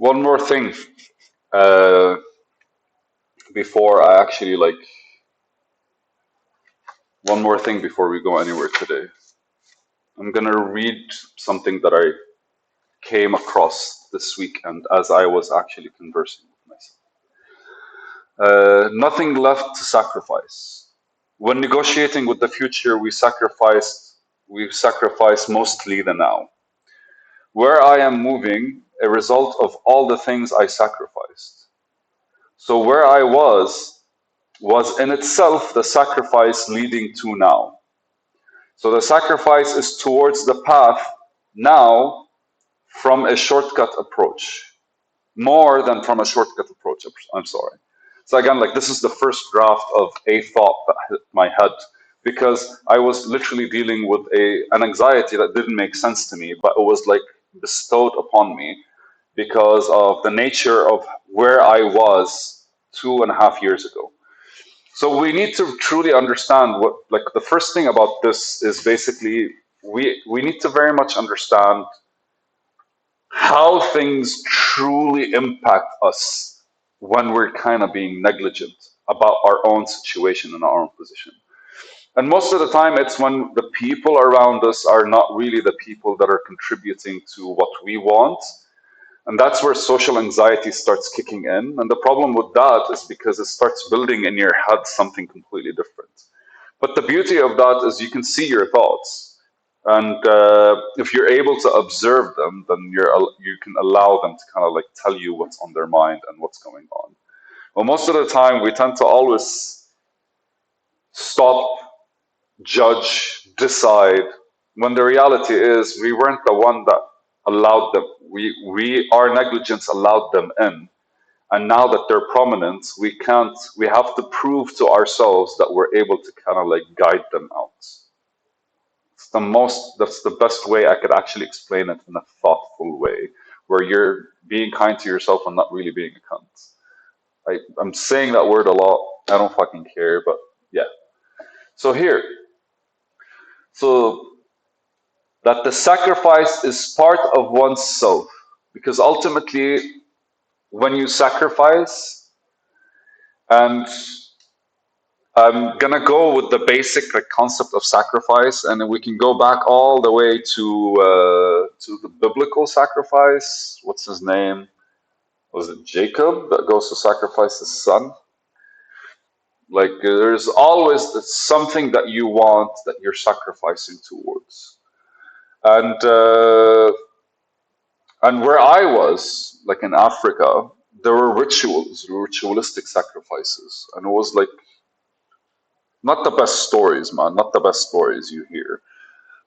One more thing uh, before I actually like, one more thing before we go anywhere today. I'm gonna read something that I came across this weekend as I was actually conversing with myself. Nothing left to sacrifice. When negotiating with the future, we sacrifice mostly the now. Where I am moving, a result of all the things I sacrificed. So where I was in itself the sacrifice leading to now. So the sacrifice is towards the path now from a shortcut approach, more than from a shortcut approach. I'm sorry. So again, like this is the first draft of a thought that hit my head because I was literally dealing with an anxiety that didn't make sense to me, but it was like bestowed upon me because of the nature of where I was 2.5 years ago. So we need to truly understand what, like, the first thing about this is basically we need to very much understand how things truly impact us when we're kind of being negligent about our own situation and our own position. And most of the time, it's when the people around us are not really the people that are contributing to what we want. And that's where social anxiety starts kicking in. And the problem with that is because it starts building in your head something completely different. But the beauty of that is you can see your thoughts. And if you're able to observe them, then you can allow them to kind of like tell you what's on their mind and what's going on. Well, most of the time, we tend to always stop, judge, decide, when the reality is we weren't the one that allowed them. Our negligence allowed them in, and now that they're prominent, we have to prove to ourselves that we're able to kind of like guide them out. That's the best way I could actually explain it in a thoughtful way, where you're being kind to yourself and not really being a cunt. I'm saying that word a lot. I don't fucking care, but yeah. So here, so that the sacrifice is part of oneself, because ultimately, when you sacrifice, and I'm gonna go with the basic like concept of sacrifice, and then we can go back all the way to the biblical sacrifice. What's his name? Was it Jacob that goes to sacrifice his son? Like there's always something that you want that you're sacrificing towards, and where I was, like in Africa, there were ritualistic sacrifices, and it was like not the best stories, man, not the best stories you hear.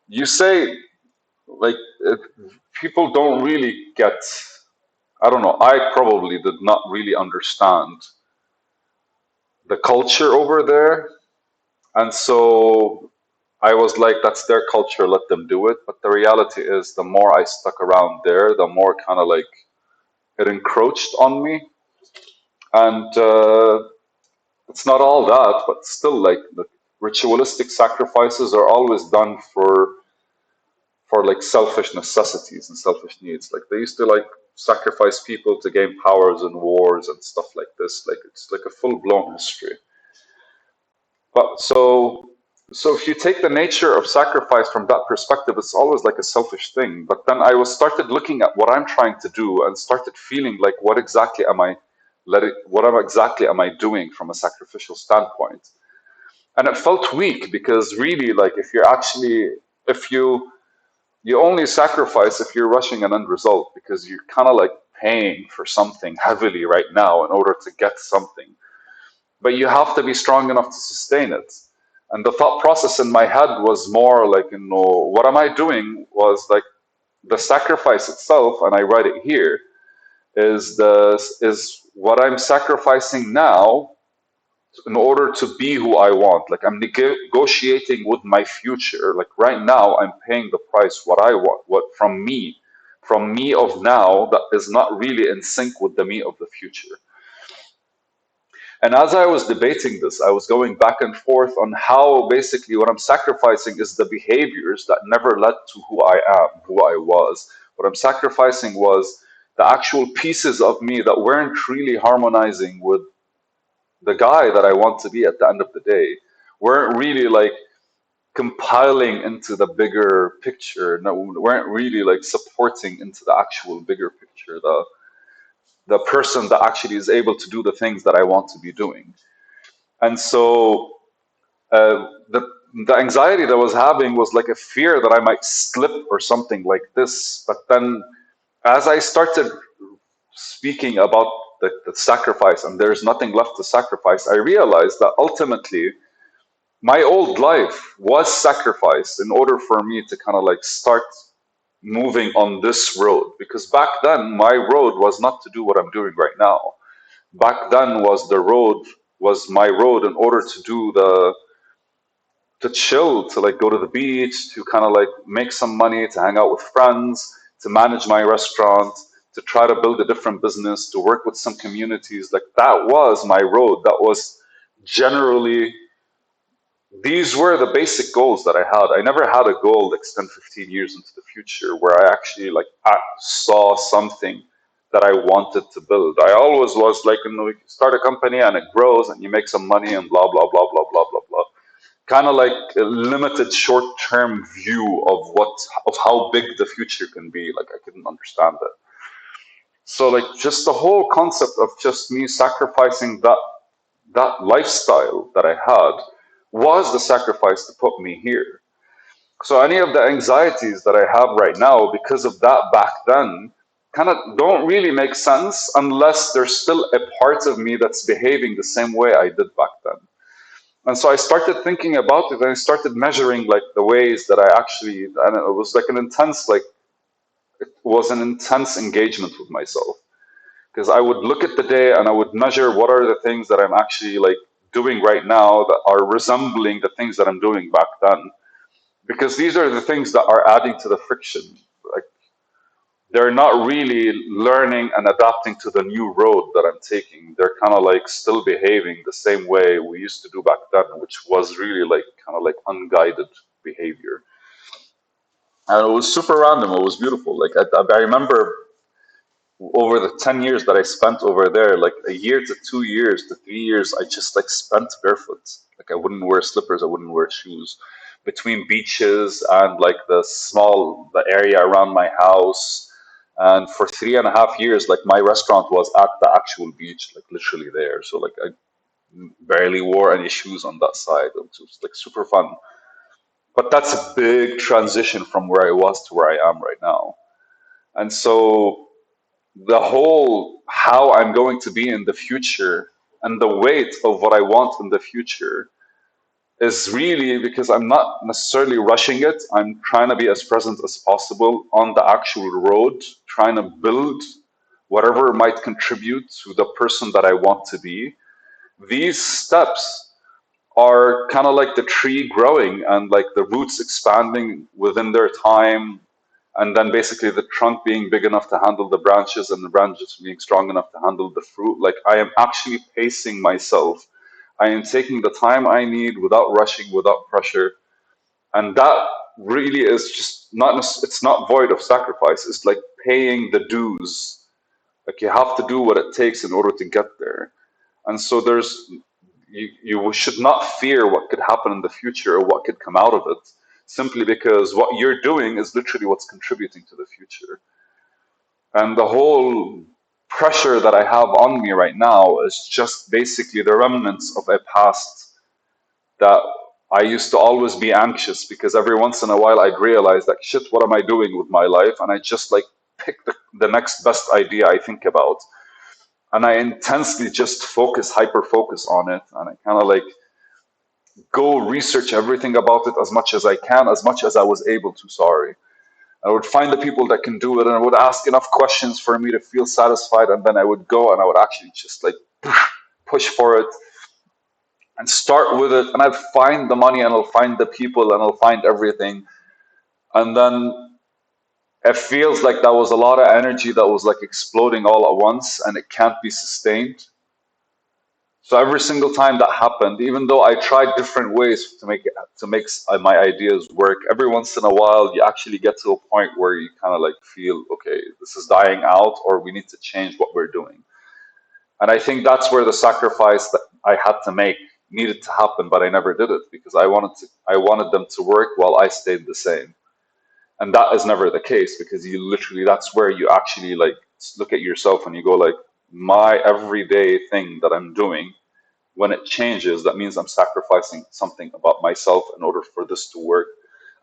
You say like people don't really get. I don't know. I probably did not really understand the culture over there, and so I was like, that's their culture, let them do it. But the reality is, the more I stuck around there, the more kind of like it encroached on me. And it's not all that, but still, like the ritualistic sacrifices are always done for like selfish necessities and selfish needs. Like they used to like sacrifice people to gain powers in wars and stuff like this. Like it's like a full blown history. But so if you take the nature of sacrifice from that perspective, it's always like a selfish thing. But then I was started looking at what I'm trying to do and started feeling like what exactly am I doing from a sacrificial standpoint? And it felt weak because really like if you only sacrifice if you're rushing an end result because you're kind of like paying for something heavily right now in order to get something, but you have to be strong enough to sustain it. And the thought process in my head was more like, what am I doing was like the sacrifice itself, and I write it here, is what I'm sacrificing now in order to be who I want. Like I'm negotiating with my future. Like right now, I'm paying the price what I want, what from me of now that is not really in sync with the me of the future. And as I was debating this, I was going back and forth on how basically what I'm sacrificing is the behaviors that never led to who I am, who I was. What I'm sacrificing was the actual pieces of me that weren't really harmonizing with the guy that I want to be at the end of the day, weren't really like compiling into the bigger picture. No, weren't really like supporting into the actual bigger picture, the person that actually is able to do the things that I want to be doing. And so the anxiety that I was having was like a fear that I might slip or something like this. But then as I started speaking about the sacrifice and there's nothing left to sacrifice, I realized that ultimately my old life was sacrificed in order for me to kind of like start moving on this road. Because back then my road was not to do what I'm doing right now. Back then was my road in order to do the to chill, to like go to the beach, to kind of like make some money, to hang out with friends, to manage my restaurant, to try to build a different business, to work with some communities. Like that was my road. That was generally, these were the basic goals that I had. I never had a goal to extend 15 years into the future where I actually like saw something that I wanted to build. I always was like, you start a company and it grows and you make some money and blah, blah, blah, blah, blah, blah, blah. Kind of like a limited short-term view of how big the future can be. Like I couldn't understand it. So like just the whole concept of just me sacrificing that lifestyle that I had was the sacrifice to put me here. So any of the anxieties that I have right now because of that back then kind of don't really make sense unless there's still a part of me that's behaving the same way I did back then. And so I started thinking about it and I started measuring like the ways that I actually, and it was like it was an intense engagement with myself. Because I would look at the day and I would measure what are the things that I'm actually like doing right now that are resembling the things that I'm doing back then. Because these are the things that are adding to the friction. Like they're not really learning and adapting to the new road that I'm taking. They're kind of like still behaving the same way we used to do back then, which was really like kind of like unguided behavior. And it was super random. It was beautiful. Like I remember over the 10 years that I spent over there, like a year to 2 years to 3 years, I just like spent barefoot. Like I wouldn't wear slippers, I wouldn't wear shoes between beaches and like the area around my house. And for 3.5 years, like my restaurant was at the actual beach, like literally there. So like I barely wore any shoes on that side. It was like super fun. But that's a big transition from where I was to where I am right now. And so the whole how I'm going to be in the future and the weight of what I want in the future is really because I'm not necessarily rushing it. I'm trying to be as present as possible on the actual road, trying to build whatever might contribute to the person that I want to be. These steps are kind of like the tree growing and like the roots expanding within their time, and then basically the trunk being big enough to handle the branches and the branches being strong enough to handle the fruit. Like I am actually pacing myself. I am taking the time I need without rushing, without pressure. And that really is just not, it's not void of sacrifice. It's like paying the dues. Like you have to do what it takes in order to get there. And so you should not fear what could happen in the future or what could come out of it, simply because what you're doing is literally what's contributing to the future. And the whole pressure that I have on me right now is just basically the remnants of a past that I used to always be anxious because every once in a while I'd realize like, shit, what am I doing with my life? And I just like pick the next best idea I think about. And I intensely just hyper focus on it. And I kind of like go research everything about it as much as I can, as much as I was able to, sorry. I would find the people that can do it and I would ask enough questions for me to feel satisfied. And then I would go and I would actually just like push for it and start with it. And I'd find the money and I'll find the people and I'll find everything. And then it feels like that was a lot of energy that was like exploding all at once and it can't be sustained. So every single time that happened, even though I tried different ways to make my ideas work, every once in a while you actually get to a point where you kind of like feel, okay, this is dying out, or we need to change what we're doing. And I think that's where the sacrifice that I had to make needed to happen, but I never did it because I wanted them to work while I stayed the same. And that is never the case because you literally that's where you actually like look at yourself and you go like my everyday thing that I'm doing, when it changes, that means I'm sacrificing something about myself in order for this to work.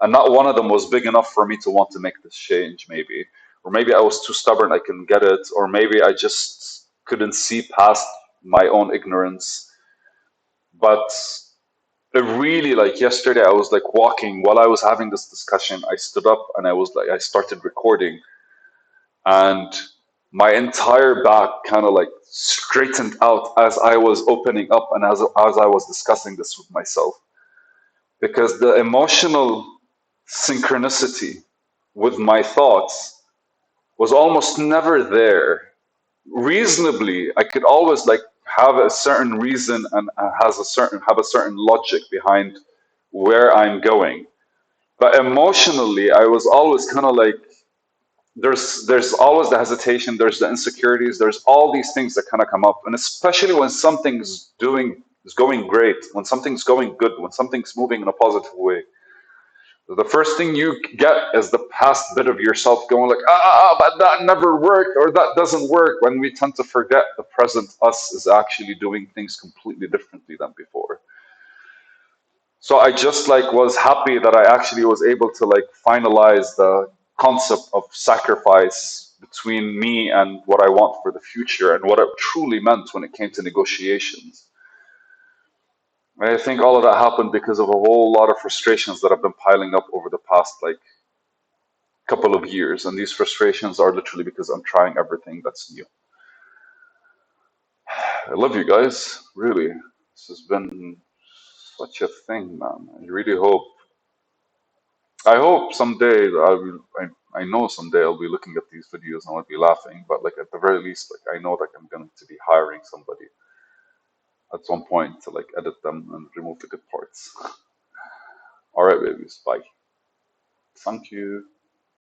And not one of them was big enough for me to want to make this change, maybe. Or maybe I was too stubborn, I couldn't get it. Or maybe I just couldn't see past my own ignorance. But it really, like yesterday, I was like walking while I was having this discussion. I stood up and I was like, I started recording, and my entire back kind of like straightened out as I was opening up and as I was discussing this with myself. Because the emotional synchronicity with my thoughts was almost never there. Reasonably, I could always like have a certain reason and have a certain logic behind where I'm going. But emotionally, I was always kind of like there's always the hesitation, there's the insecurities, there's all these things that kind of come up, and especially when something's doing is going great, when something's going good, when something's moving in a positive way, the first thing you get is the past bit of yourself going like but that never worked or that doesn't work, when we tend to forget the present us is actually doing things completely differently than before. So I just like was happy that I actually was able to like finalize the concept of sacrifice between me and what I want for the future and what it truly meant when it came to negotiations. I think all of that happened because of a whole lot of frustrations that have been piling up over the past like couple of years, and these frustrations are literally because I'm trying everything that's new. I love you guys, really. This has been such a thing, man. I hope someday I know someday I'll be looking at these videos and I'll be laughing, but like at the very least, like I know like I'm going to be hiring somebody at some point to like edit them and remove the good parts. All right, babies. Bye. Thank you.